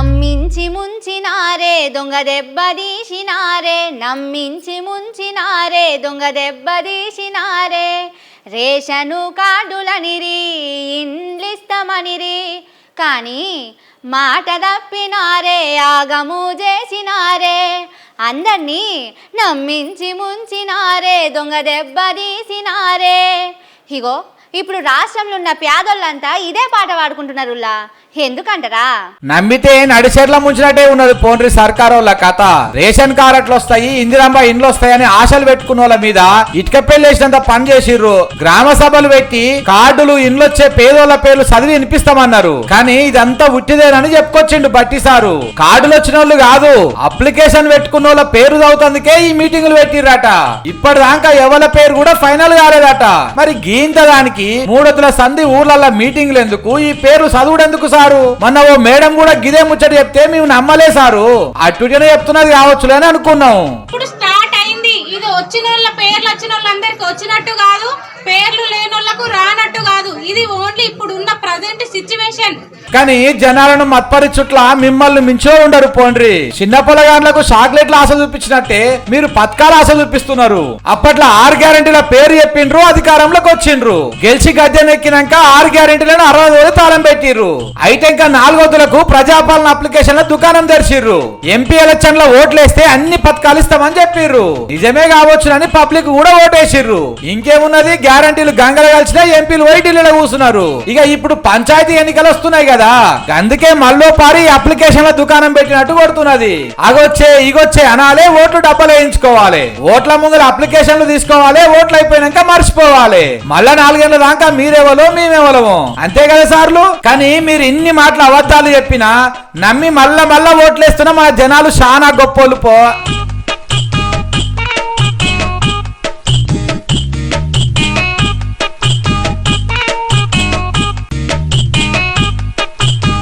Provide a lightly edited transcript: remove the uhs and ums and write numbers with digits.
నమ్మించి ముంచినారే దొంగ దెబ్బదీసినారే, నమ్మించి ముంచినారే దొంగ దెబ్బదీసినారే. రేషను కార్డులనిరి ఇండ్లిస్తామనిరి, కానీ మాట తప్పినారే ఆగము చేసినారే. అందర్నీ నమ్మించి ముంచినారే దొంగ దెబ్బదీసినారే. ఇగో ఇప్పుడు రాష్ట్రంలో ఉన్న పేదోళ్ళంతా ఇదే పాట పాడుకుంటున్నారులా, ఎందుకంటారా? నమ్మితే నడిచెట్ల ముంచినట్టే ఉన్నది పోండ్రి సర్కారోళ్ళ కథ. రేషన్ కార్డులు వస్తాయి, ఇందిరమ్మ ఇండ్లు వస్తాయని ఆశలు పెట్టుకున్న వాళ్ళ మీద ఇటుక పెళ్ళేసినంత పని చేసిర్రు. గ్రామ సభలు పెట్టి కార్డులు ఇండ్లు వచ్చే పేదోళ్ళ పేర్లు చదివి వినిపిస్తామన్నారు, కానీ ఇదంతా ఉట్టిదేనని చెప్పుకొచ్చిండు బట్టి సారు. కార్డులు వచ్చిన వాళ్ళు కాదు, అప్లికేషన్ పెట్టుకున్న వాళ్ళ పేరు చదువుతందుకే ఈ మీటింగులు పెట్టిర్రట. ఇప్పటిదాకా ఎవరి పేరు కూడా ఫైనల్ కాలేదట. మరి గీంత దానికి 3 సంధి ఊర్లల్ల మీటింగ్లు ఎందుకు, ఈ పేరు చదువుడెందుకు సారు? మొన్న ఓ మేడం కూడా గిదే ముచ్చట చెప్తే మేము నమ్మలే సారు, అట్టుగానే చెప్తున్నది కావచ్చులే అని అనుకున్నాం. ఇప్పుడు స్టార్ట్ అయింది. ఇది వచ్చిన వాళ్ళ పేర్లు వచ్చిన వాళ్ళందరికి వచ్చినట్టు కాదు, పేర్లు లేని వాళ్ళకు రానట్టు కాదు. ఇది ఓన్లీ ఇప్పుడు ఉన్న ప్రజెంట్ సిచ్యువేషన్. కానీ జనాలను మత్పరిచుట్ల మిమ్మల్ని మించో ఉండరు పోండ్రి. చిన్న పొలగాండ్లకు చాక్లెట్ల ఆశ చూపించినట్టే మీరు పథకాల ఆశ చూపిస్తున్నారు. అప్పట్లో 6 గ్యారెంటీల పేరు చెప్పిండ్రు, అధికారంలోకి వచ్చిండ్రు. గెలిచి గద్దెనెక్కినాక 6 గ్యారెంటీలను 60 రోజులు తాళం పెట్టిర్రు. అయితే ఇంకా 4 రోజులకు ప్రజాపాలన అప్లికేషన్ల దుకాణం తెరిచిర్రు. ఎంపీ ఎలక్షన్ లో ఓట్లేస్తే అన్ని పథకాలు ఇస్తామని చెప్పిర్రు. నిజమే కావచ్చునని పబ్లిక్ కూడా ఓటేసిర్రు. ఇంకేమున్నది, గ్యారెంటీలు గంగల కలిసినా ఎంపీలు పోయి ఢిల్లీలో కూర్చున్నారు. ఇక ఇప్పుడు పంచాయతీ ఎన్నికలు వస్తున్నాయి కదా, అందుకే మళ్ళీ పారి అప్లికేషన్ల దుకాణం పెట్టినట్టు కొడుతున్నది. అగొచ్చే ఇగొచ్చే అనాలే, ఓట్లు డబ్బలు వేయించుకోవాలి, ఓట్ల ముందు అప్లికేషన్లు తీసుకోవాలి, ఓట్లు అయిపోయినాక మర్చిపోవాలి. మళ్ళా 4 ఏళ్ల దాకా మీరెవలో మేమెవలము, అంతే కదా సార్లు. కానీ మీరు ఇన్ని మాటలు అబద్ధాలు చెప్పినా నమ్మి మళ్ళా ఓట్లేస్తున్నా మన జనాలు చాలా గొప్పోళ్ళు పో.